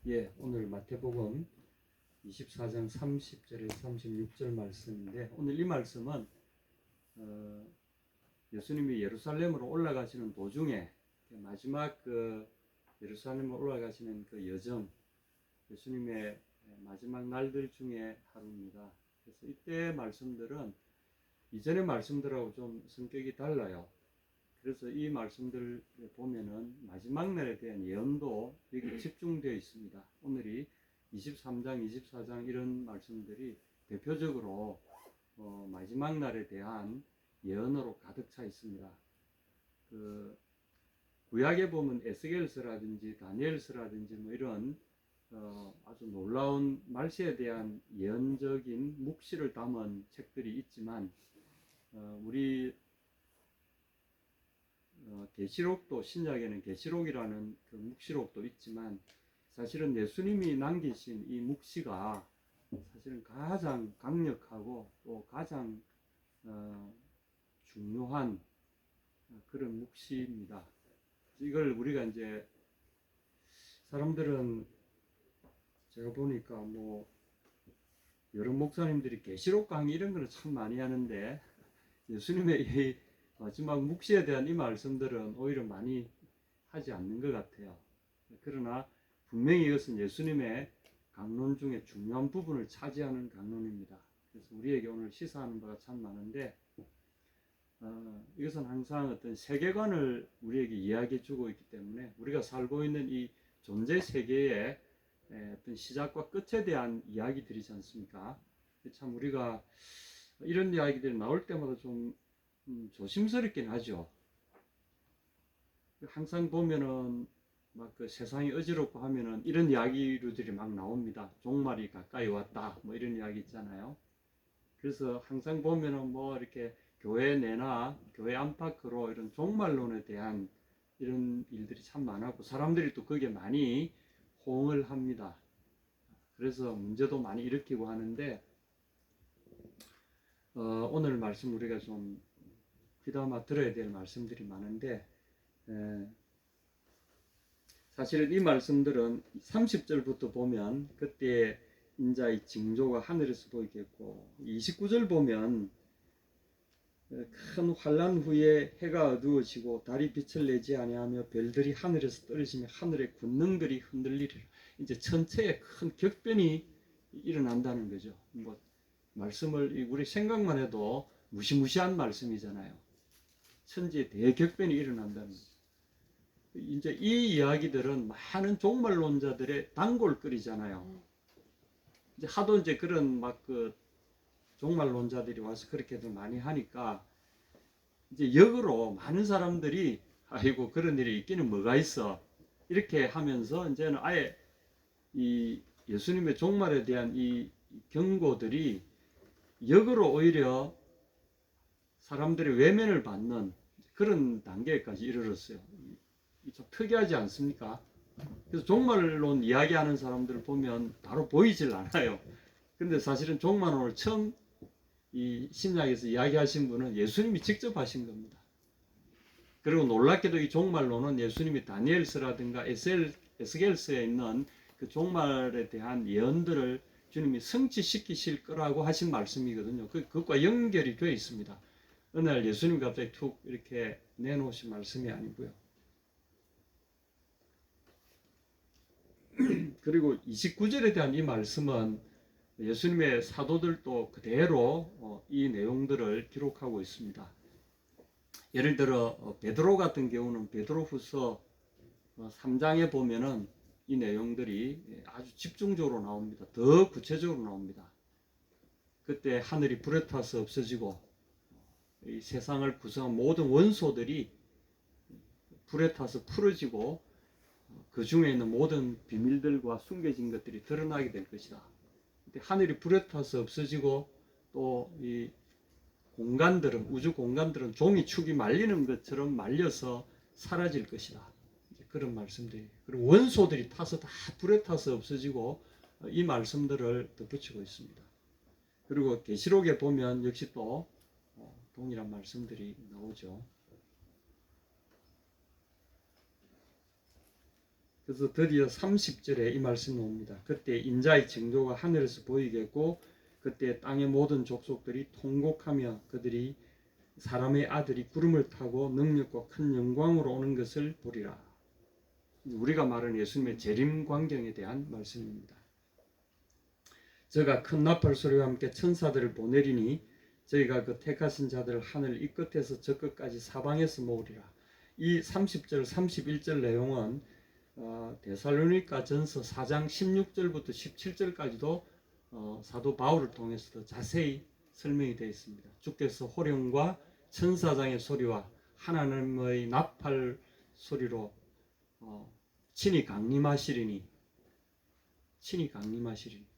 예, 오늘 마태복음 24장 30절에서 36절 말씀인데, 오늘 이 말씀은 예수님이 예루살렘으로 올라가시는 도중에 마지막 예루살렘으로 올라가시는 그 여정, 예수님의 마지막 날들 중에 하루입니다. 그래서 이때 말씀들은 이전의 말씀들하고 좀 성격이 달라요. 그래서 이 말씀들 보면은 마지막 날에 대한 예언도 여기 집중되어 있습니다. 오늘이 23장, 24장 이런 말씀들이 대표적으로 마지막 날에 대한 예언으로 가득 차 있습니다. 그 구약에 보면 에스겔서라든지 다니엘서라든지 뭐 이런 아주 놀라운 말세에 대한 예언적인 묵시를 담은 책들이 있지만 우리 계시록도 신약에는 계시록이라는 그 묵시록도 있지만 사실은 예수님이 남기신 이 묵시가 사실은 가장 강력하고 또 가장 중요한 그런 묵시입니다. 이걸 우리가 이제 사람들은 제가 보니까 뭐 여러 목사님들이 계시록 강의 이런 거는 참 많이 하는데 예수님의 이 마지막 묵시에 대한 이 말씀들은 오히려 많이 하지 않는 것 같아요. 그러나 분명히 이것은 예수님의 강론 중에 중요한 부분을 차지하는 강론입니다. 그래서 우리에게 오늘 시사하는 바가 참 많은데 이것은 항상 어떤 세계관을 우리에게 이야기해 주고 있기 때문에 우리가 살고 있는 이 존재 세계의 어떤 시작과 끝에 대한 이야기들이지 않습니까? 참 우리가 이런 이야기들이 나올 때마다 좀 조심스럽긴 하죠. 항상 보면은 막 그 세상이 어지럽고 하면은 이런 이야기들이 막 나옵니다. 종말이 가까이 왔다, 뭐 이런 이야기 있잖아요. 그래서 항상 보면은 뭐 이렇게 교회 내나 교회 안팎으로 이런 종말론에 대한 이런 일들이 참 많았고 사람들이 또 거기에 많이 호응을 합니다. 그래서 문제도 많이 일으키고 하는데 오늘 말씀 우리가 좀 귀담아 들어야 될 말씀들이 많은데 사실은 이 말씀들은 30절부터 보면 그때 인자의 징조가 하늘에서 보이겠고 29절 보면 큰 환란 후에 해가 어두워지고 달이 빛을 내지 아니하며 별들이 하늘에서 떨어지며 하늘의 군능들이 흔들리리라. 이제 천체에 큰 격변이 일어난다는 거죠. 뭐 말씀을 우리 생각만 해도 무시무시한 말씀이잖아요. 천지에 대격변이 일어난다는 거죠. 이제 이 이야기들은 많은 종말론자들의 단골거리잖아요. 이제 하도 이제 그런 막 그 종말론자들이 와서 그렇게들 많이 하니까 이제 역으로 많은 사람들이 아이고 그런 일이 있기는 뭐가 있어 이렇게 하면서 이제는 아예 이 예수님의 종말에 대한 이 경고들이 역으로 오히려 사람들이 외면을 받는 그런 단계까지 이르렀어요. 좀 특이하지 않습니까? 그래서 종말론 이야기하는 사람들을 보면 바로 보이질 않아요. 근데 사실은 종말론을 처음 이 신약에서 이야기하신 분은 예수님이 직접 하신 겁니다. 그리고 놀랍게도 이 종말론은 예수님이 다니엘서라든가 에스겔서에 있는 그 종말에 대한 예언들을 주님이 성취시키실 거라고 하신 말씀이거든요. 그것과 연결이 되어 있습니다. 어느 날 예수님이 갑자기 툭 이렇게 내놓으신 말씀이 아니고요. 그리고 29절에 대한 이 말씀은 예수님의 사도들도 그대로 이 내용들을 기록하고 있습니다. 예를 들어 베드로 같은 경우는 베드로후서 3장에 보면은 이 내용들이 아주 집중적으로 나옵니다. 더 구체적으로 나옵니다. 그때 하늘이 불에 타서 없어지고 이 세상을 구성한 모든 원소들이 불에 타서 풀어지고 그 중에 있는 모든 비밀들과 숨겨진 것들이 드러나게 될 것이다. 하늘이 불에 타서 없어지고 또 이 공간들은 우주 공간들은 종이축이 말리는 것처럼 말려서 사라질 것이다. 그런 말씀들이 그리고 원소들이 타서 다 불에 타서 없어지고 이 말씀들을 덧붙이고 있습니다. 그리고 계시록에 보면 역시 또 동일한 말씀들이 나오죠. 그래서 드디어 30절에 이 말씀이 옵니다. 그때 인자의 징조가 하늘에서 보이겠고 그때 땅의 모든 족속들이 통곡하며 그들이 사람의 아들이 구름을 타고 능력과 큰 영광으로 오는 것을 보리라. 우리가 말하는 예수님의 재림 광경에 대한 말씀입니다. 저가 큰 나팔 소리와 함께 천사들을 보내리니 저희가 그 택하신 자들을 하늘 이 끝에서 저 끝까지 사방에서 모으리라. 이 30절 31절 내용은 데살로니가 전서 4장 16절부터 17절까지도 사도 바울을 통해서 자세히 설명이 되어 있습니다. 주께서 호령과 천사장의 소리와 하나님의 나팔 소리로 친히 강림하시리니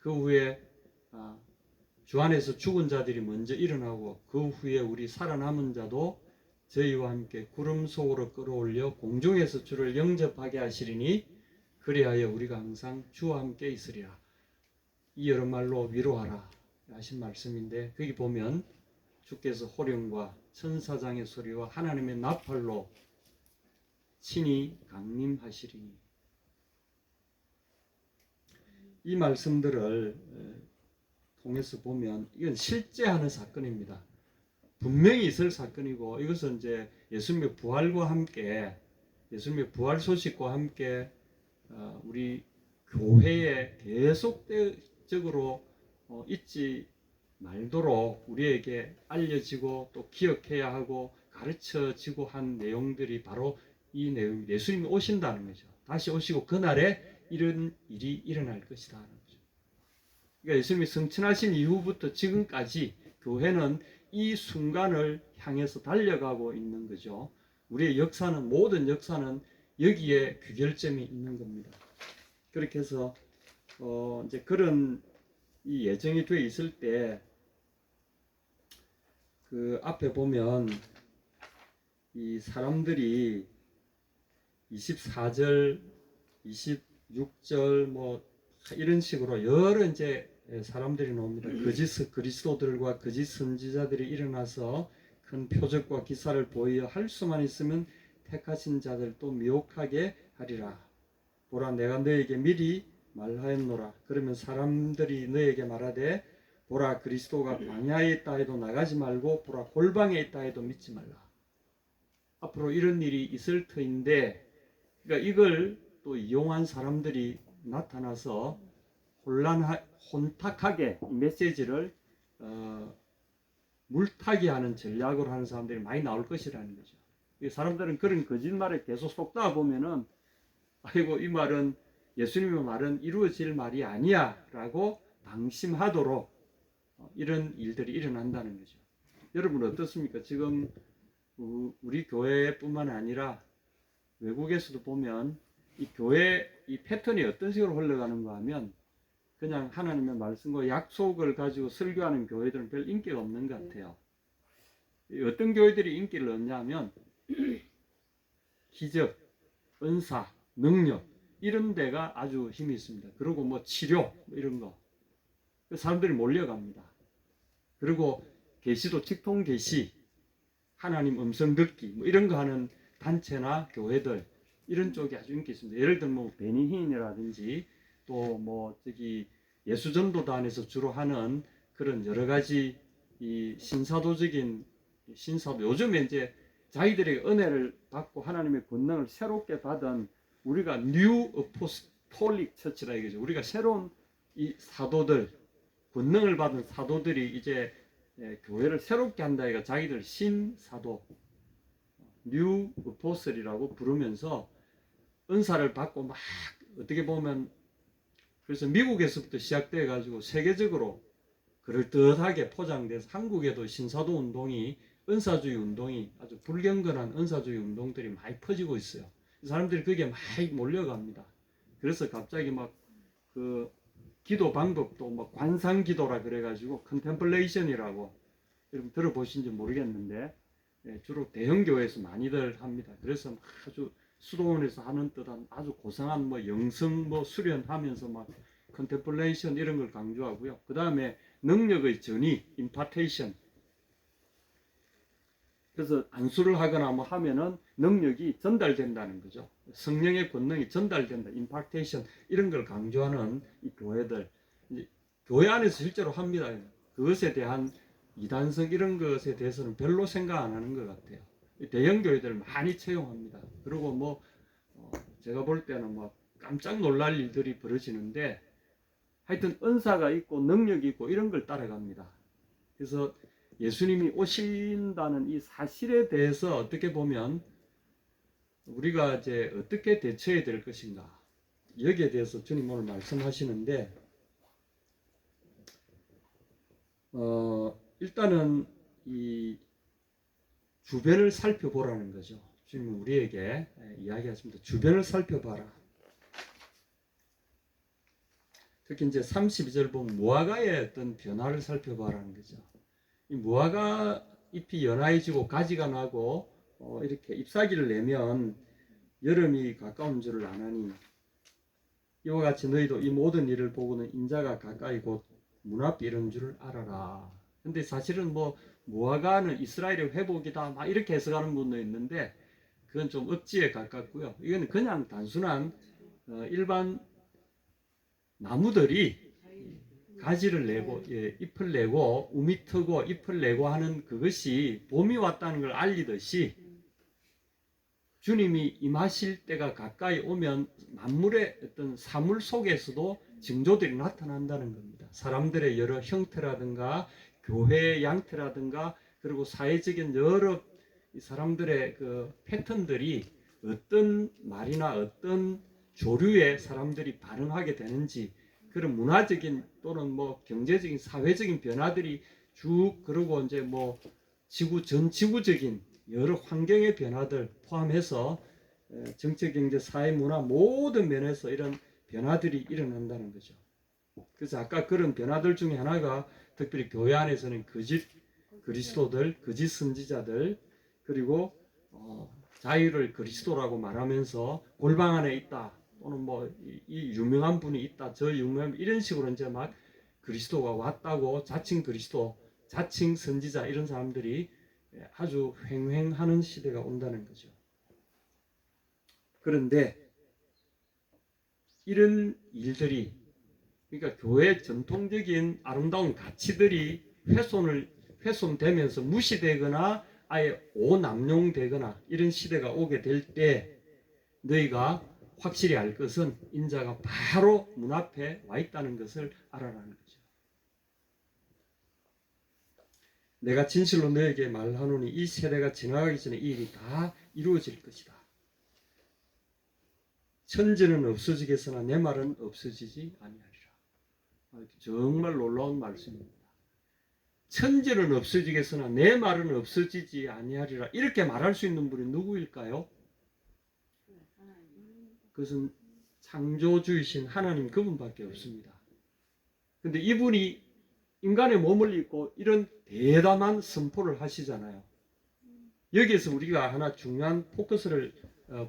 그 후에 주 안에서 죽은 자들이 먼저 일어나고 그 후에 우리 살아남은 자도 저희와 함께 구름 속으로 끌어올려 공중에서 주를 영접하게 하시리니 그리하여 우리가 항상 주와 함께 있으리라. 이 여러 말로 위로하라 하신 말씀인데 거기 보면 주께서 호령과 천사장의 소리와 하나님의 나팔로 친히 강림하시리니 이 말씀들을 통해서 보면 이건 실제 하는 사건입니다. 분명히 있을 사건이고 이것은 이제 예수님의 부활과 함께 예수님의 부활 소식과 함께 우리 교회에 계속적으로 잊지 말도록 우리에게 알려지고 또 기억해야 하고 가르쳐지고 한 내용들이 바로 이 내용, 예수님이 오신다는 거죠. 다시 오시고 그날에 이런 일이 일어날 것이다 하는 거죠. 그러니까 예수님이 승천하신 이후부터 지금까지 교회는 이 순간을 향해서 달려가고 있는 거죠. 우리의 역사는 모든 역사는 여기에 귀결점이 있는 겁니다. 그렇게 해서 이제 그런 이 예정이 돼 있을 때 그 앞에 보면 이 사람들이 24절, 26절 뭐 이런 식으로 여러 이제 사람들이 나옵니다. 거짓 그리스도들과 거짓 선지자들이 일어나서 큰 표적과 기사를 보여 할 수만 있으면 택하신 자들도 미혹하게 하리라. 보라 내가 너에게 미리 말하였노라. 그러면 사람들이 너에게 말하되 보라 그리스도가 광야에 있다 해도 나가지 말고 보라 골방에 있다 해도 믿지 말라. 앞으로 이런 일이 있을 터인데 그러니까 이걸 또 이용한 사람들이 나타나서 혼탁하게 메시지를 물타기 하는 전략으로 하는 사람들이 많이 나올 것이라는 거죠. 사람들은 그런 거짓말을 계속 속다 보면은 아이고 이 말은 예수님의 말은 이루어질 말이 아니야 라고 방심하도록 이런 일들이 일어난다는 거죠. 여러분 어떻습니까? 지금 우리 교회뿐만 아니라 외국에서도 보면 이 교회 이 패턴이 어떤 식으로 흘러가는가 하면 그냥 하나님의 말씀과 약속을 가지고 설교하는 교회들은 별 인기가 없는 것 같아요. 어떤 교회들이 인기를 얻냐 하면 기적, 은사, 능력 이런 데가 아주 힘이 있습니다. 그리고 뭐 치료 이런 거 사람들이 몰려갑니다. 그리고 계시도 직통 계시, 하나님 음성 듣기 뭐 이런 거 하는 단체나 교회들 이런 쪽이 아주 인기 있습니다. 예를 들면 뭐 베니힌이라든지 또 뭐 저기 예수전도단에서 주로 하는 그런 여러 가지 이 신사도적인 신사도 요즘에 이제 자기들의 은혜를 받고 하나님의 권능을 새롭게 받은 우리가 뉴 어포스톨릭 처치라 이거죠. 우리가 새로운 이 사도들 권능을 받은 사도들이 이제 교회를 새롭게 한다 이가 자기들 신사도 뉴 어포슬이라고 부르면서 은사를 받고 막 어떻게 보면 그래서 미국에서부터 시작돼 가지고 세계적으로 그럴듯하게 포장돼서 한국에도 신사도 운동이 은사주의 운동이 아주 불경건한 은사주의 운동들이 많이 퍼지고 있어요. 사람들이 거기에 많이 몰려갑니다. 그래서 갑자기 막 그 기도 방법도 뭐 관상 기도라 그래가지고 컨템플레이션이라고 여러분 들어보신지 모르겠는데 주로 대형 교회에서 많이들 합니다. 그래서 아주 수도원에서 하는 듯한 아주 고상한 뭐 영성 뭐 수련하면서 막 컨템플레이션 이런 걸 강조하고요. 그 다음에 능력의 전이 임파테이션 그래서 안수를 하거나 뭐 하면은 능력이 전달된다는 거죠. 성령의 권능이 전달된다. 임팍테이션 이런 걸 강조하는 이 교회들, 이제 교회 안에서 실제로 합니다. 그것에 대한 이단성 이런 것에 대해서는 별로 생각 안 하는 것 같아요. 대형 교회들 많이 채용합니다. 그리고 뭐 제가 볼 때는 뭐 깜짝 놀랄 일들이 벌어지는데 하여튼 은사가 있고 능력이 있고 이런 걸 따라갑니다. 그래서 예수님이 오신다는 이 사실에 대해서 어떻게 보면 우리가 이제 어떻게 대처해야 될 것인가, 여기에 대해서 주님 오늘 말씀하시는데 일단은 이 주변을 살펴보라는 거죠. 주님은 우리에게 이야기하십니다. 주변을 살펴봐라. 특히 이제 32절 보면 무화과의 어떤 변화를 살펴봐라는 거죠. 이 무화과 잎이 연하해지고 가지가 나고 이렇게 잎사귀를 내면 여름이 가까운 줄을 아나니 이와 같이 너희도 이 모든 일을 보고는 인자가 가까이 곧 문 앞에 이른 줄을 알아라. 근데 사실은 뭐 무화과는 이스라엘의 회복이다 막 이렇게 해석하는 분도 있는데 그건 좀 억지에 가깝고요. 이건 그냥 단순한 일반 나무들이 가지를 내고 잎을 내고 우미 트고 잎을 내고 하는 그것이 봄이 왔다는 걸 알리듯이 주님이 임하실 때가 가까이 오면 만물의 어떤 사물 속에서도 징조들이 나타난다는 겁니다. 사람들의 여러 형태라든가 교회의 양태라든가 그리고 사회적인 여러 사람들의 그 패턴들이 어떤 말이나 어떤 조류에 사람들이 반응하게 되는지 그런 문화적인 또는 뭐 경제적인 사회적인 변화들이 쭉 그러고 이제 뭐 전 지구적인 여러 환경의 변화들 포함해서 정치, 경제, 사회, 문화 모든 면에서 이런 변화들이 일어난다는 거죠. 그래서 아까 그런 변화들 중에 하나가 특별히 교회 안에서는 거짓 그리스도들, 거짓 선지자들 그리고 자유를 그리스도라고 말하면서 골방 안에 있다 또는 뭐 이 유명한 분이 있다 저 유명한 이런 식으로 이제 막 그리스도가 왔다고 자칭 그리스도, 자칭 선지자 이런 사람들이 아주 횡행하는 시대가 온다는 거죠. 그런데 이런 일들이 그러니까 교회 전통적인 아름다운 가치들이 훼손되면서 무시되거나 아예 오남용되거나 이런 시대가 오게 될 때 너희가 확실히 알 것은 인자가 바로 문 앞에 와 있다는 것을 알아라는 거죠. 내가 진실로 너에게 말하노니 이 세대가 지나가기 전에 이 일이 다 이루어질 것이다. 천지는 없어지겠으나 내 말은 없어지지 아니하리라. 정말 놀라운 말씀입니다. 천지는 없어지겠으나 내 말은 없어지지 아니하리라. 이렇게 말할 수 있는 분이 누구일까요? 그것은 창조주이신 하나님 그분밖에 없습니다. 근데 이분이 인간의 몸을 입고 이런 대담한 선포를 하시잖아요. 여기에서 우리가 하나 중요한 포커스를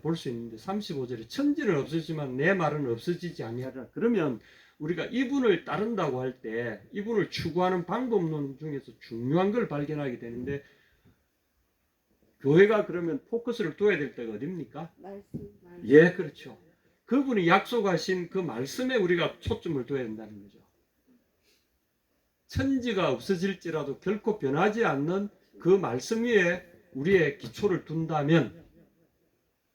볼 수 있는데 35절에 천지는 없어지지만 내 말은 없어지지 아니하리라. 그러면 우리가 이분을 따른다고 할 때 이분을 추구하는 방법론 중에서 중요한 걸 발견하게 되는데 교회가 그러면 포커스를 둬야 될 때가 어딥니까? 말씀. 예, 그렇죠. 그분이 약속하신 그 말씀에 우리가 초점을 둬야 된다는 거죠. 천지가 없어질지라도 결코 변하지 않는 그 말씀 위에 우리의 기초를 둔다면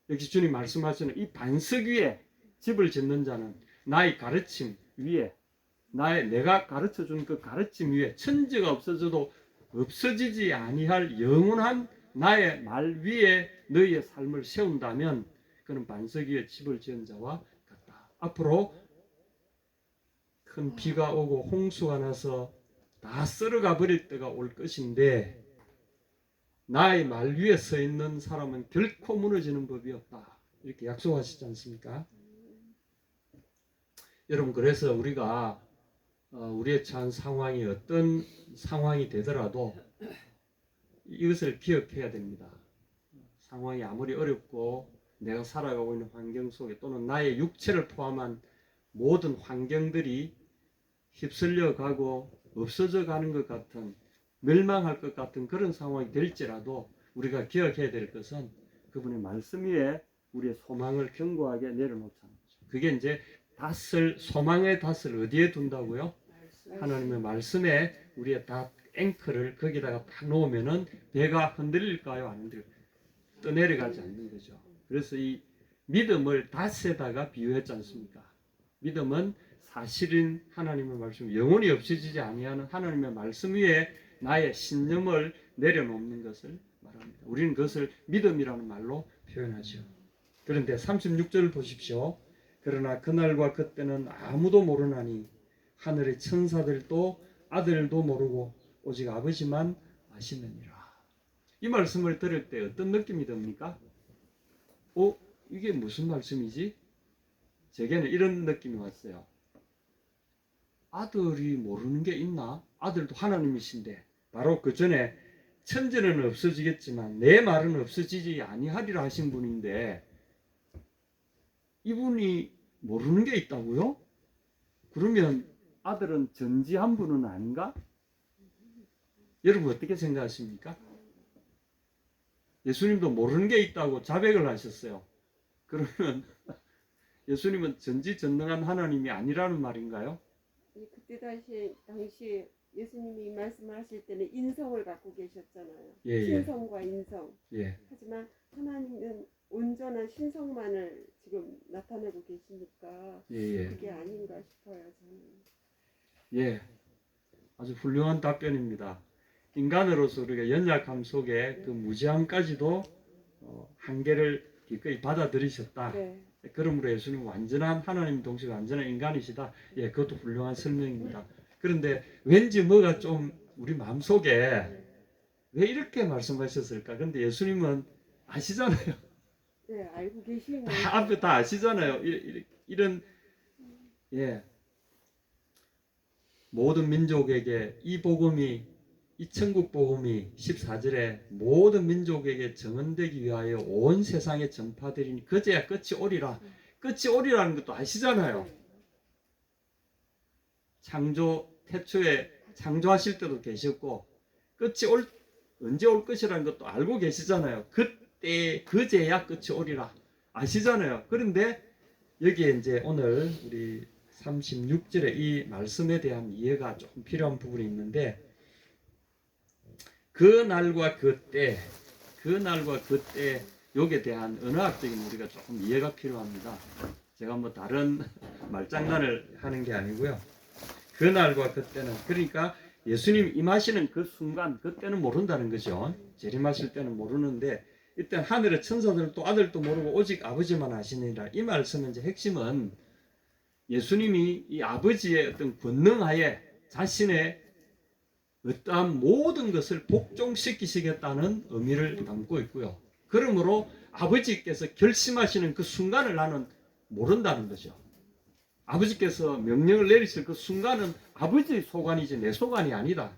여기 주님 말씀하시는 이 반석 위에 집을 짓는 자는 나의 가르침 위에 내가 가르쳐준 그 가르침 위에 천지가 없어져도 없어지지 아니할 영원한 나의 말 위에 너희의 삶을 세운다면 그는 반석 위에 집을 지은 자와 같다. 앞으로 큰 비가 오고 홍수가 나서 다 썰어가 버릴 때가 올 것인데 나의 말 위에 서 있는 사람은 결코 무너지는 법이 없다. 이렇게 약속하시지 않습니까? 여러분 그래서 우리가 우리의 처한 상황이 어떤 상황이 되더라도 이것을 기억해야 됩니다. 상황이 아무리 어렵고 내가 살아가고 있는 환경 속에 또는 나의 육체를 포함한 모든 환경들이 휩쓸려 가고 없어져 가는 것 같은 멸망할 것 같은 그런 상황이 될지라도 우리가 기억해야 될 것은 그분의 말씀 위에 우리의 소망을 견고하게 내려놓자는 거죠. 그게 이제 소망의 닷을 어디에 둔다고요? 하나님의 말씀에 우리의 닷 앵커를 거기다가 딱 놓으면은 배가 흔들릴까요? 안 흔들릴까요? 떠내려가지 않는 거죠. 그래서 이 믿음을 닷에다가 비유했지 않습니까? 믿음은 사실인 하나님의 말씀, 영원히 없어지지 아니하는 하나님의 말씀 위에 나의 신념을 내려놓는 것을 말합니다. 우리는 그것을 믿음이라는 말로 표현하죠. 그런데 36절 보십시오. 그러나 그날과 그때는 아무도 모르나니 하늘의 천사들도 아들도 모르고 오직 아버지만 아시느니라. 이 말씀을 들을 때 어떤 느낌이 듭니까? 이게 무슨 말씀이지? 제게는 이런 느낌이 왔어요. 아들이 모르는 게 있나? 아들도 하나님이신데 바로 그 전에 천지는 없어지겠지만 내 말은 없어지지 아니하리라 하신 분인데 이분이 모르는 게 있다고요? 그러면 아들은 전지한 분은 아닌가? 여러분 어떻게 생각하십니까? 예수님도 모르는 게 있다고 자백을 하셨어요. 그러면 예수님은 전지전능한 하나님이 아니라는 말인가요? 그때 당시 예수님이 말씀하실 때는 인성을 갖고 계셨잖아요. 예. 신성과 인성. 예. 하지만 하나님은 온전한 신성만을 지금 나타내고 계시니까 예. 그게 아닌가 싶어요. 저는. 예. 아주 훌륭한 답변입니다. 인간으로서 우리가 연약함 속에 그 무지함까지도 한계를 기꺼이 받아들이셨다. 네. 그러므로 예수님은 완전한 하나님 동시에 완전한 인간이시다. 예, 그것도 훌륭한 설명입니다. 그런데 왠지 뭐가 좀 우리 마음속에 왜 이렇게 말씀하셨을까? 근데 예수님은 아시잖아요. 네, 알고 계시는 다 앞에 다 아시잖아요. 이런 예. 모든 민족에게 이 천국 복음이 14절에 모든 민족에게 정언되기 위하여 온 세상에 전파되리니 그제야 끝이 오리라. 끝이 오리라는 것도 아시잖아요. 태초에 창조하실 때도 계셨고 언제 올 것이라는 것도 알고 계시잖아요. 그때 그제야 끝이 오리라 아시잖아요. 그런데 여기에 이제 오늘 우리 36절에 이 말씀에 대한 이해가 조금 필요한 부분이 있는데 그 날과 그때 여기에 대한 언어학적인 우리가 조금 이해가 필요합니다. 제가 뭐 다른 말장난을 하는 게 아니고요. 그 날과 그때는 그러니까 예수님 임하시는 그 순간 그때는 모른다는 거죠. 재림하실 때는 모르는데 일단 하늘의 천사들도 아들도 모르고 오직 아버지만 아시느니라. 이 말씀은 이제 핵심은 예수님이 이 아버지의 어떤 권능하에 자신의 어떠한 모든 것을 복종시키시겠다는 의미를 담고 있고요. 그러므로 아버지께서 결심하시는 그 순간을 나는 모른다는 거죠. 아버지께서 명령을 내리실 그 순간은 아버지의 소관이지 내 소관이 아니다.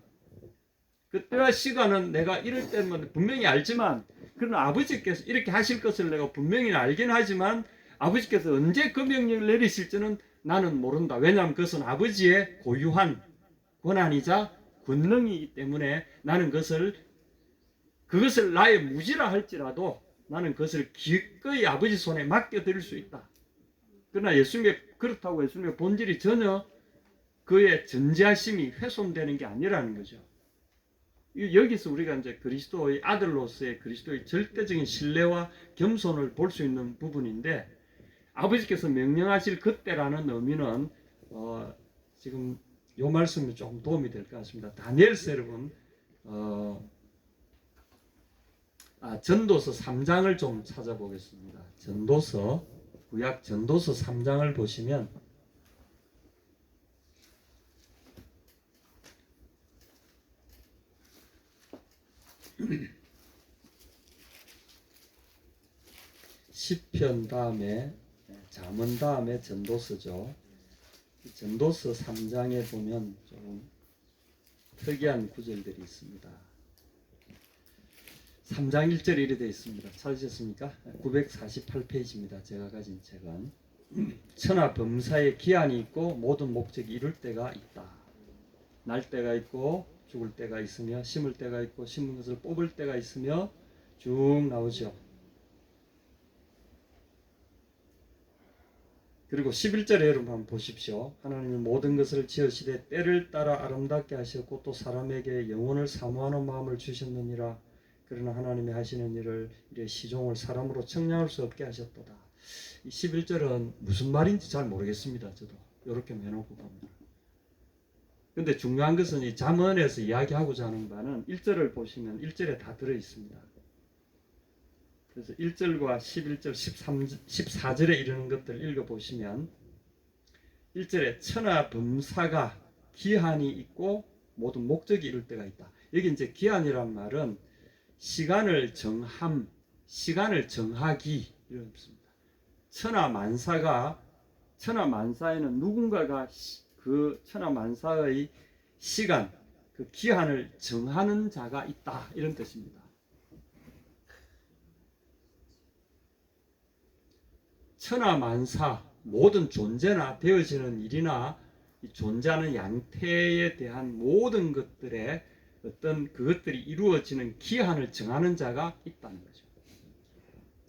그때와 시간은 내가 이럴 때는 분명히 알지만 그러나 아버지께서 이렇게 하실 것을 내가 분명히 알긴 하지만 아버지께서 언제 그 명령을 내리실지는 나는 모른다. 왜냐하면 그것은 아버지의 고유한 권한이자 권능이기 때문에 나는 그것을 나의 무지라 할지라도 나는 그것을 기꺼이 아버지 손에 맡겨드릴 수 있다. 그러나 그렇다고 예수님의 본질이 전혀 그의 전지하심이 훼손되는 게 아니라는 거죠. 여기서 우리가 이제 그리스도의 아들로서의 그리스도의 절대적인 신뢰와 겸손을 볼 수 있는 부분인데 아버지께서 명령하실 그때라는 의미는 지금 이 말씀이 조금 도움이 될 것 같습니다. 다니엘서 여러분 전도서 3장을 좀 찾아보겠습니다. 구약 전도서 3장을 보시면 시편 다음에 잠언 다음에 전도서죠. 전도서 3장에 보면 좀 특이한 구절들이 있습니다. 3장 1절에 이렇게 되어 있습니다. 찾으셨습니까? 948페이지입니다. 제가 가진 책은 천하 범사에 기한이 있고 모든 목적이 이룰 때가 있다. 날 때가 있고 죽을 때가 있으며 심을 때가 있고 심은 것을 뽑을 때가 있으며 쭉 나오죠. 그리고 11절에 여러분 한번 보십시오. 하나님이 모든 것을 지으시되 때를 따라 아름답게 하셨고 또 사람에게 영혼을 사모하는 마음을 주셨느니라. 그러나 하나님이 하시는 일을 이래 시종을 사람으로 측량할 수 없게 하셨도다. 이 11절은 무슨 말인지 잘 모르겠습니다. 저도 이렇게 해놓고 보면. 근데 중요한 것은 이 잠언에서 이야기하고자 하는 바는 1절을 보시면 1절에 다 들어 있습니다. 그래서 1절과 11절, 14절에 이르는 것들 읽어보시면 1절에 천하 범사가 기한이 있고 모든 목적이 이룰 때가 있다. 여기 이제 기한이란 말은 시간을 정함, 시간을 정하기 이런 뜻입니다. 천하 만사에는 누군가가 그 천하 만사의 시간, 그 기한을 정하는 자가 있다 이런 뜻입니다. 천하 만사 모든 존재나 되어지는 일이나 존재하는 양태에 대한 모든 것들의 어떤 그것들이 이루어지는 기한을 정하는 자가 있다는 거죠.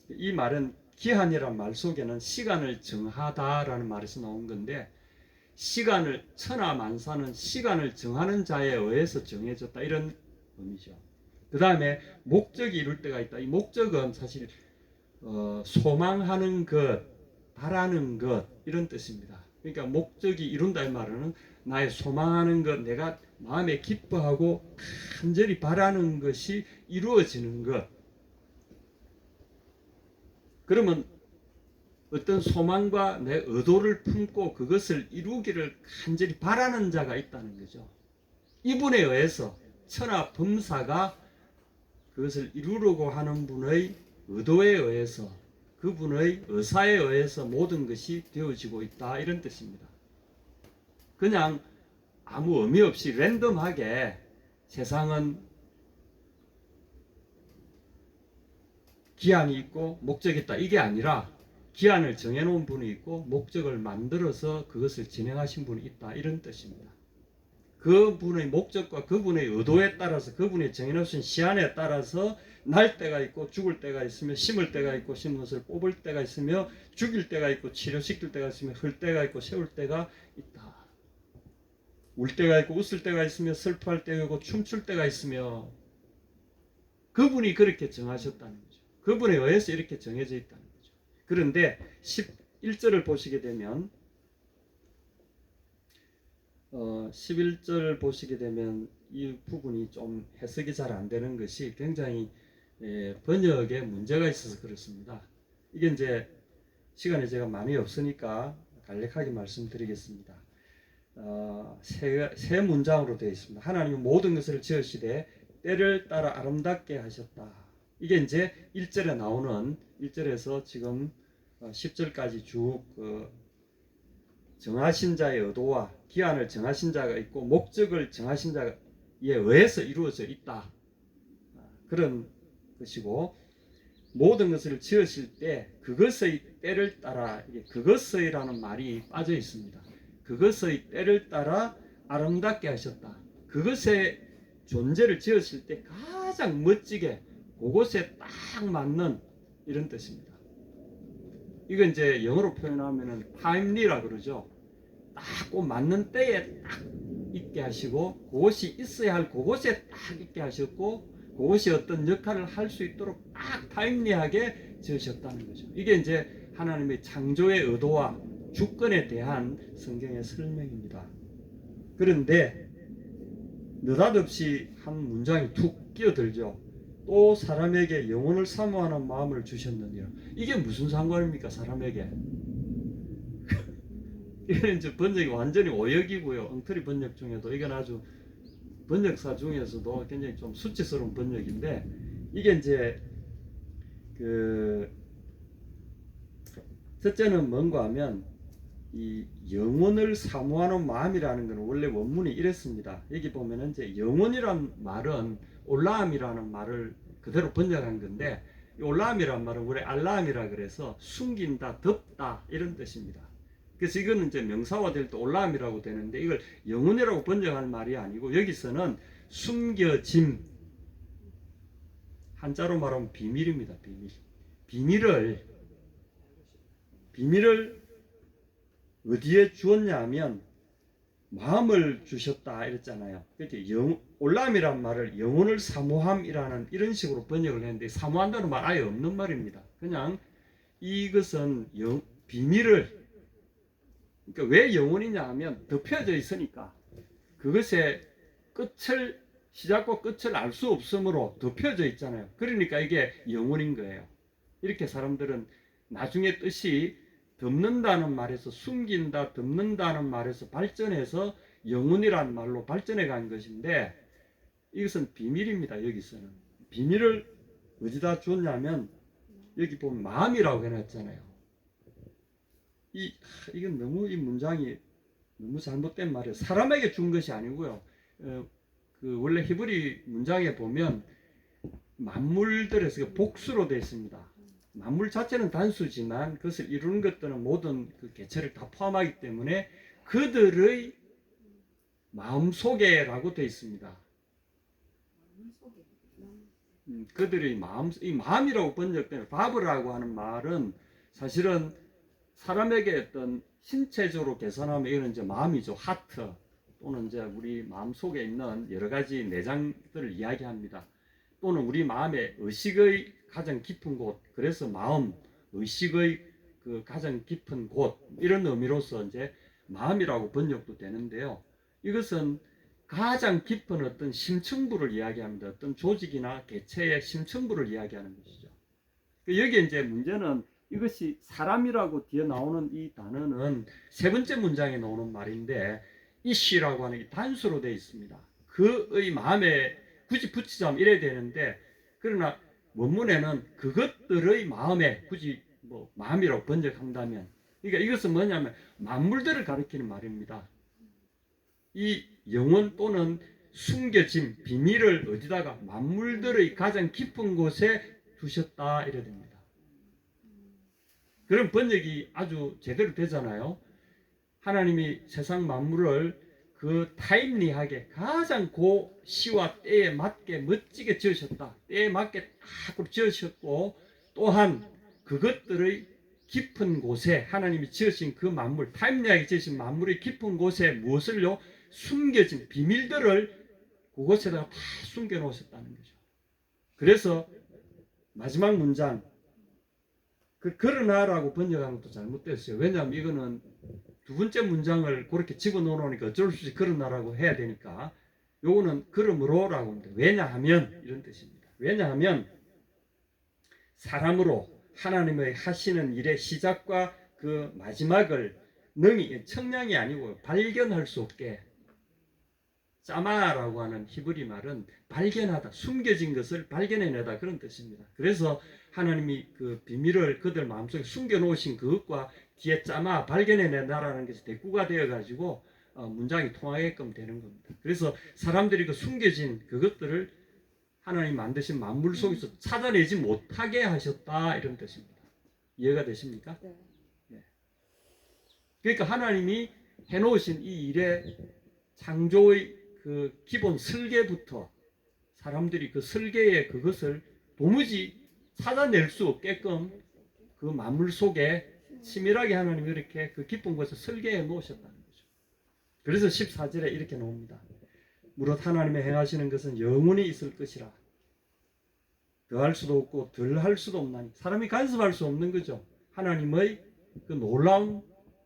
이 말은 기한이란 말 속에는 시간을 정하다라는 말에서 나온 건데 천하 만사는 시간을 정하는 자에 의해서 정해졌다 이런 의미죠. 그 다음에 목적이 이룰 때가 있다. 이 목적은 사실 소망하는 것, 바라는 것 이런 뜻입니다. 그러니까 목적이 이룬다 이 말은 나의 소망하는 것, 내가 마음에 기뻐하고 간절히 바라는 것이 이루어지는 것. 그러면 어떤 소망과 내 의도를 품고 그것을 이루기를 간절히 바라는 자가 있다는 거죠. 이분에 의해서 천하 범사가 그것을 이루려고 하는 분의 의도에 의해서 그분의 의사에 의해서 모든 것이 되어지고 있다 이런 뜻입니다. 그냥 아무 의미 없이 랜덤하게 세상은 기한이 있고 목적이 있다 이게 아니라 기한을 정해놓은 분이 있고 목적을 만들어서 그것을 진행하신 분이 있다 이런 뜻입니다. 그분의 목적과 그분의 의도에 따라서 그분이 정해놓으신 시한에 따라서 날 때가 있고 죽을 때가 있으며 심을 때가 있고 심은 것을 뽑을 때가 있으며 죽일 때가 있고 치료시킬 때가 있으며 흘 때가 있고 세울 때가 있다. 울 때가 있고 웃을 때가 있으며 슬퍼할 때가 있고 춤출 때가 있으며 그분이 그렇게 정하셨다는 거죠. 그분에 의해서 이렇게 정해져 있다는 거죠. 그런데 11절을 보시게 되면 11절 보시게 되면 이 부분이 좀 해석이 잘 안 되는 것이 굉장히 번역에 문제가 있어서 그렇습니다. 이게 이제 시간이 제가 많이 없으니까 간략하게 말씀드리겠습니다. 세 문장으로 되어 있습니다. 하나님은 모든 것을 지으시되 때를 따라 아름답게 하셨다. 이게 이제 1절에 나오는 1절에서 지금 10절까지 쭉 정하신 자의 의도와 기한을 정하신 자가 있고 목적을 정하신 자에 의해서 이루어져 있다. 그런 것이고 모든 것을 지으실 때 그것의 때를 따라 그것의라는 말이 빠져 있습니다. 그것의 때를 따라 아름답게 하셨다. 그것의 존재를 지으실 때 가장 멋지게 그곳에 딱 맞는 이런 뜻입니다. 이건 이제 영어로 표현하면은 타임리라 그러죠. 딱 꼭 맞는 때에 딱 있게 하시고 그것이 있어야 할 그곳에 딱 있게 하셨고 그것이 어떤 역할을 할 수 있도록 딱 타임리하게 지으셨다는 거죠. 이게 이제 하나님의 창조의 의도와 주권에 대한 성경의 설명입니다. 그런데 느닷없이 한 문장이 툭 끼어들죠. 또 사람에게 영혼을 사모하는 마음을 주셨느니라. 이게 무슨 상관입니까? 사람에게. 이건 이제 번역이 완전히 오역이고요. 엉터리 번역 중에도 이건 아주 번역사 중에서도 굉장히 좀 수치스러운 번역인데 이게 이제 첫째는 뭔가 하면 이 영혼을 사모하는 마음이라는 것은 원래 원문이 이랬습니다. 여기 보면은 이제 영혼이란 말은 올라함이라는 말을 그대로 번역한 건데 올라함이란 말은 원래 알라함이라 그래서 숨긴다, 덮다 이런 뜻입니다. 그래서 이거는 이제 명사화 될 때 올라함이라고 되는데 이걸 영혼이라고 번역할 말이 아니고 여기서는 숨겨짐 한자로 말하면 비밀입니다. 비밀을 어디에 주었냐 하면 마음을 주셨다 이랬잖아요. 그렇게 올람이란 말을 영혼을 사모함이라는 이런 식으로 번역을 했는데, 사모한다는 말 아예 없는 말입니다. 그냥 이것은 비밀을, 그러니까 왜 영혼이냐 하면 덮여져 있으니까 그것의 끝을, 시작과 끝을 알 수 없으므로 덮여져 있잖아요. 그러니까 이게 영혼인 거예요. 이렇게 사람들은 나중에 뜻이 덮는다는 말에서 숨긴다, 덮는다는 말에서 발전해서 영혼이라는 말로 발전해 간 것인데, 이것은 비밀입니다. 여기서는 비밀을 어디다 줬냐면 여기 보면 마음이라고 해놨잖아요. 이건 너무, 이 문장이 너무 잘못된 말이에요. 사람에게 준 것이 아니고요. 원래 히브리 문장에 보면 만물들에서 복수로 되어 있습니다. 만물 자체는 단수지만 그것을 이루는 것들은 모든 그 개체를 다 포함하기 때문에 그들의 마음속에라고 되어 있습니다. 그들의 마음, 이 마음이라고 번역되는 바브라고 하는 말은 사실은 사람에게 어떤 신체적으로 개선하면 이거는 이제 마음이죠. 하트 또는 이제 우리 마음 속에 있는 여러 가지 내장들을 이야기합니다. 또는 우리 마음의 의식의 가장 깊은 곳, 그래서 마음, 의식의 그 가장 깊은 곳, 이런 의미로서 이제 마음이라고 번역도 되는데요. 이것은 가장 깊은 어떤 심층부를 이야기합니다. 어떤 조직이나 개체의 심층부를 이야기하는 것이죠. 여기에 이제 문제는 이것이 사람이라고 뒤에 나오는 이 단어는 세 번째 문장에 나오는 말인데, 이씨라고 하는 게 단수로 되어 있습니다. 그의 마음에 굳이 붙이자면 이래야 되는데, 그러나 원문에는 그것들의 마음에 굳이 뭐 마음이라고 번역한다면, 그러니까 이것은 뭐냐면 만물들을 가리키는 말입니다. 이 영혼 또는 숨겨진 비밀을 어디다가 만물들의 가장 깊은 곳에 두셨다 이래야 됩니다. 그런 번역이 아주 제대로 되잖아요. 하나님이 세상 만물을 그 타임리하게 가장 그 시와 때에 맞게 멋지게 지으셨다. 때에 맞게 딱 지으셨고, 또한 그것들의 깊은 곳에 하나님이 지으신 그 만물, 타임리하게 지으신 만물의 깊은 곳에 무엇을요? 숨겨진 비밀들을 그곳에다가 다 숨겨 놓으셨다는 거죠. 그래서 마지막 문장, 그러나라고 번역한 것도 잘못됐어요. 왜냐하면 이거는 두 번째 문장을 그렇게 집어넣으니까 어쩔 수 없이 그러나라고 해야 되니까, 요거는 그러므로라고 합니다. 왜냐하면 이런 뜻입니다. 왜냐하면 사람으로 하나님의 하시는 일의 시작과 그 마지막을 능히, 청량이 아니고 발견할 수 없게, 짜마라고 하는 히브리 말은 발견하다, 숨겨진 것을 발견해내다, 그런 뜻입니다. 그래서 하나님이 그 비밀을 그들 마음속에 숨겨놓으신 그것과 뒤에 짜마, 발견해낸다라는 것이 대꾸가 되어가지고 문장이 통하게끔 되는 겁니다. 그래서 사람들이 그 숨겨진 그것들을 하나님 만드신 만물 속에서 찾아내지 못하게 하셨다, 이런 뜻입니다. 이해가 되십니까? 네. 네. 그러니까 하나님이 해놓으신 이 일의 창조의 그 기본 설계부터 사람들이 그 설계의 그것을 도무지 찾아낼 수 없게끔 그 만물 속에 치밀하게 하나님이 이렇게 그 깊은 곳에 설계해 놓으셨다는 거죠. 그래서 14절에 이렇게 나옵니다. 무릇 하나님의 행하시는 것은 영원히 있을 것이라. 더할 수도 없고 덜할 수도 없나니. 사람이 간섭할 수 없는 거죠. 하나님의 그 놀라운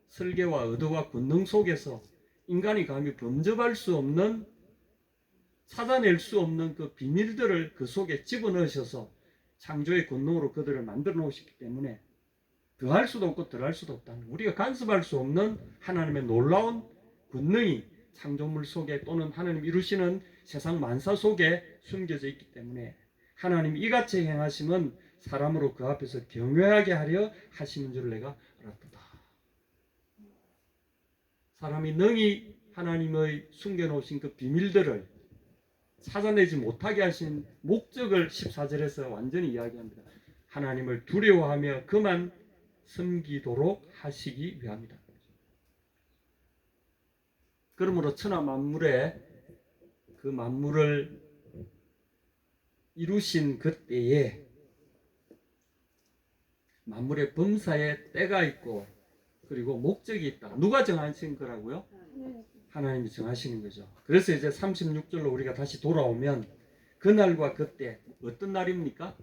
설계와 의도와 권능 속에서 인간이 감히 범접할 수 없는, 찾아낼 수 없는 그 비밀들을 그 속에 집어넣으셔서 창조의 권능으로 그들을 만들어 놓으셨기 때문에 더할 수도 없고 덜할 수도 없다는, 우리가 간섭할 수 없는 하나님의 놀라운 권능이 창조물 속에 또는 하나님 이루시는 세상 만사 속에 숨겨져 있기 때문에 하나님이 이같이 행하심은 사람으로 그 앞에서 경외하게 하려 하시는 줄 내가 알았도다. 사람이 능히 하나님의 숨겨놓으신 그 비밀들을 찾아내지 못하게 하신 목적을 14절에서 완전히 이야기합니다. 하나님을 두려워하며 그만 섬기도록 하시기 위함이다. 그러므로 천하 만물에 그 만물을 이루신 그때에 만물의 범사에 때가 있고 그리고 목적이 있다. 누가 정하신 거라고요? 하나님. 하나님이 정하시는 거죠. 그래서 이제 36절로 우리가 다시 돌아오면 그날과 그때 어떤 날입니까?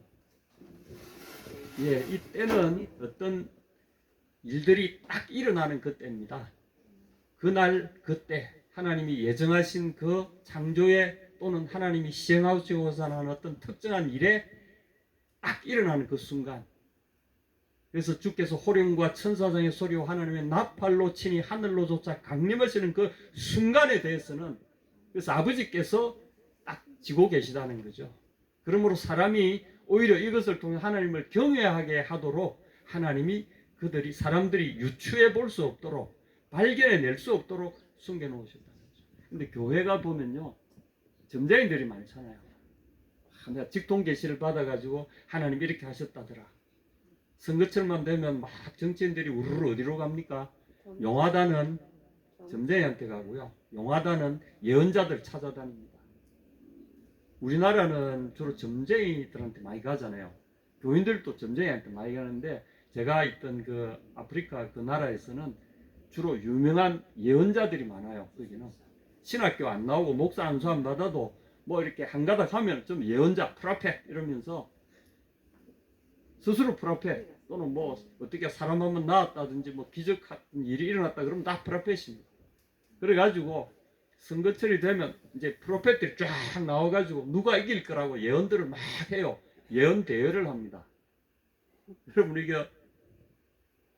예, 이 때는 어떤 일들이 딱 일어나는 그때입니다. 그날 그때 하나님이 예정하신 그 창조에 또는 하나님이 시행하시고자 하는 어떤 특정한 일에 딱 일어나는 그 순간. 그래서 주께서 호령과 천사장의 소리와 하나님의 나팔로 치니 하늘로조차 강림하시는 그 순간에 대해서는 그래서 아버지께서 딱 지고 계시다는 거죠. 그러므로 사람이 오히려 이것을 통해 하나님을 경외하게 하도록 하나님이 사람들이 유추해 볼 수 없도록 발견해 낼 수 없도록 숨겨 놓으셨다는 거죠. 근데 교회가 보면요, 점쟁이들이 많잖아요. 내가 직통 계시를 받아가지고 하나님 이렇게 하셨다더라. 선거철만 되면 막 정치인들이 우르르 어디로 갑니까? 용화단은 점쟁이한테 가고요. 용화단은 예언자들 찾아다닙니다. 우리나라는 주로 점쟁이들한테 많이 가잖아요. 교인들도 점쟁이한테 많이 가는데 제가 있던 그 아프리카 그 나라에서는 주로 유명한 예언자들이 많아요. 거기는 신학교 안 나오고 목사 안수 안 받아도 뭐 이렇게 한가닥 하면 좀 예언자 프라페 이러면서 스스로 프라페 또는 뭐 어떻게 사람 한번 나왔다든지 뭐 기적 같은 일이 일어났다 그러면 다 프라페십니다. 그래가지고 선거철이 되면 이제 프로페트들이 쫙 나와가지고 누가 이길 거라고 예언들을 막 해요. 예언 대회를 합니다. 여러분 이게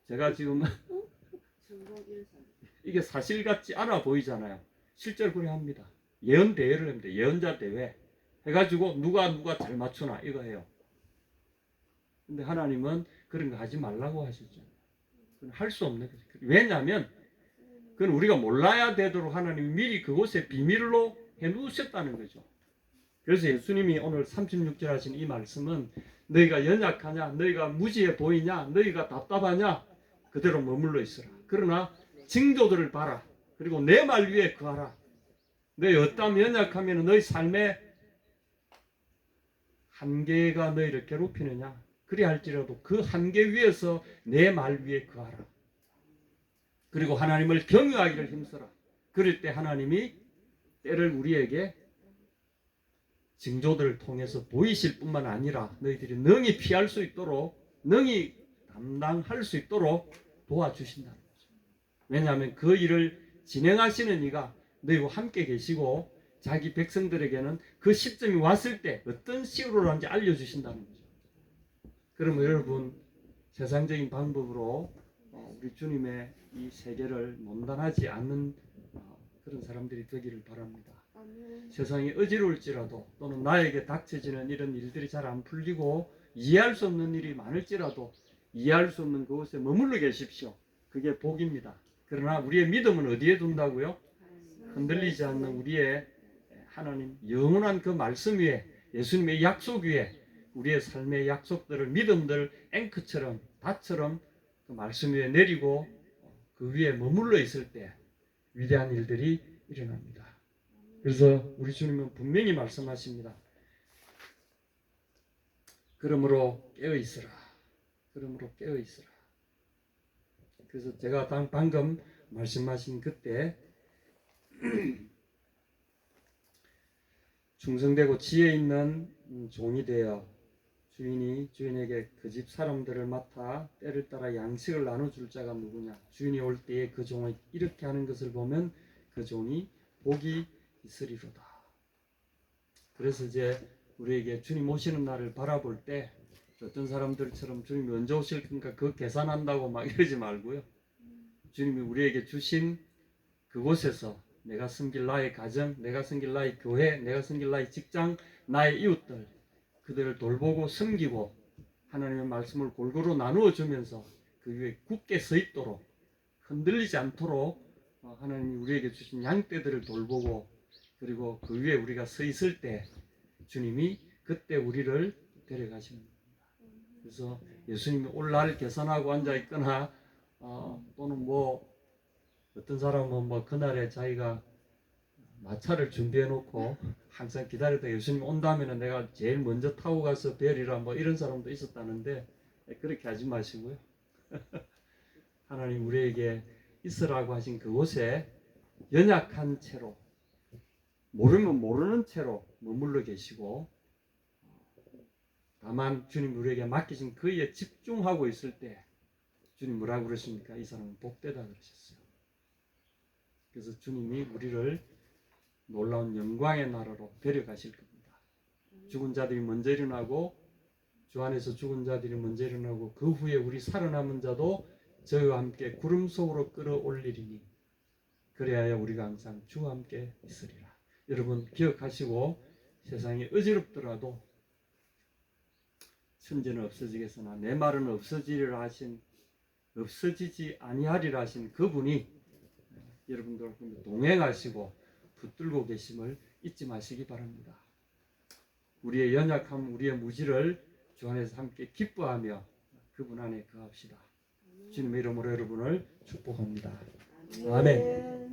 제가 지금 이게 사실 같지 않아 보이잖아요. 실제로 그래 합니다. 예언 대회를 합니다. 예언자 대회 해가지고 누가 잘 맞추나 이거 해요. 근데 하나님은 그런 거 하지 말라고 하셨잖아요. 그건 할 수 없는 거죠. 왜냐하면 그건 우리가 몰라야 되도록 하나님이 미리 그곳에 비밀로 해놓으셨다는 거죠. 그래서 예수님이 오늘 36절 하신 이 말씀은 너희가 연약하냐, 너희가 무지해 보이냐, 너희가 답답하냐 그대로 머물러 있으라. 그러나 징조들을 봐라. 그리고 내 말 위에 거하라. 너희 어떠한 연약하면 너희 삶에 한계가 너희를 괴롭히느냐. 그리할지라도 그 한계 위에서 내 말 위에 거하라. 그리고 하나님을 경외하기를 힘써라. 그럴 때 하나님이 때를 우리에게 징조들을 통해서 보이실 뿐만 아니라 너희들이 능히 피할 수 있도록 능히 감당할 수 있도록 도와주신다는 거죠. 왜냐하면 그 일을 진행하시는 이가 너희와 함께 계시고 자기 백성들에게는 그 시점이 왔을 때 어떤 식으로 하는지 알려주신다는 거죠. 그러면 여러분 세상적인 방법으로 우리 주님의 이 세계를 논단하지 않는 그런 사람들이 되기를 바랍니다. 아멘. 세상이 어지러울지라도 또는 나에게 닥쳐지는 이런 일들이 잘 안 풀리고 이해할 수 없는 일이 많을지라도 이해할 수 없는 그곳에 머물러 계십시오. 그게 복입니다. 그러나 우리의 믿음은 어디에 둔다고요? 흔들리지 않는 우리의 하나님 영원한 그 말씀 위에 예수님의 약속 위에 우리의 삶의 약속들을 믿음들 앵커처럼 닷처럼 그 말씀 위에 내리고 그 위에 머물러 있을 때 위대한 일들이 일어납니다. 그래서 우리 주님은 분명히 말씀하십니다. 그러므로 깨어있으라. 그러므로 깨어있으라. 그래서 제가 방금 말씀하신 그때 충성되고 지혜 있는 종이 되어 주인이 주인에게 그 집 사람들을 맡아 때를 따라 양식을 나눠줄 자가 누구냐. 주인이 올 때에 그 종을 이렇게 하는 것을 보면 그 종이 복이 있으리로다. 그래서 이제 우리에게 주님 오시는 날을 바라볼 때 어떤 사람들처럼 주님이 언제 오실 건가 그 계산한다고 막 이러지 말고요. 주님이 우리에게 주신 그곳에서 내가 섬길 나의 가정, 내가 섬길 나의 교회, 내가 섬길 나의 직장, 나의 이웃들 그들을 돌보고 섬기고 하나님의 말씀을 골고루 나누어 주면서 그 위에 굳게 서 있도록 흔들리지 않도록 하나님이 우리에게 주신 양떼들을 돌보고 그리고 그 위에 우리가 서 있을 때 주님이 그때 우리를 데려가시는 겁니다. 그래서 예수님이 올날 계산하고 앉아 있거나 또는 뭐 어떤 사람은 뭐 그날에 자기가 마차를 준비해 놓고 항상 기다리다가 예수님 온다면은 내가 제일 먼저 타고 가서 뵈리라 뭐 이런 사람도 있었다는데 그렇게 하지 마시고요. 하나님 우리에게 있으라고 하신 그곳에 연약한 채로 모르면 모르는 채로 머물러 계시고 다만 주님 우리에게 맡기신 그 일에 집중하고 있을 때 주님 뭐라고 그러십니까? 이 사람은 복되다 그러셨어요. 그래서 주님이 우리를 놀라운 영광의 나라로 데려가실 겁니다. 죽은 자들이 먼저 일어나고 주 안에서 죽은 자들이 먼저 일어나고 그 후에 우리 살아남은 자도 저희와 함께 구름 속으로 끌어올리리니 그래야 우리가 항상 주와 함께 있으리라. 여러분 기억하시고 세상이 어지럽더라도 천지는 없어지겠으나 내 말은 없어지리라 하신 없어지지 아니하리라 하신 그분이 여러분들과 동행하시고 붙들고 계심을 잊지 마시기 바랍니다. 우리의 연약함, 우리의 무지를 주 안에서 함께 기뻐하며 그분 안에 거합시다. 주님의 이름으로 여러분을 축복합니다. 아멘.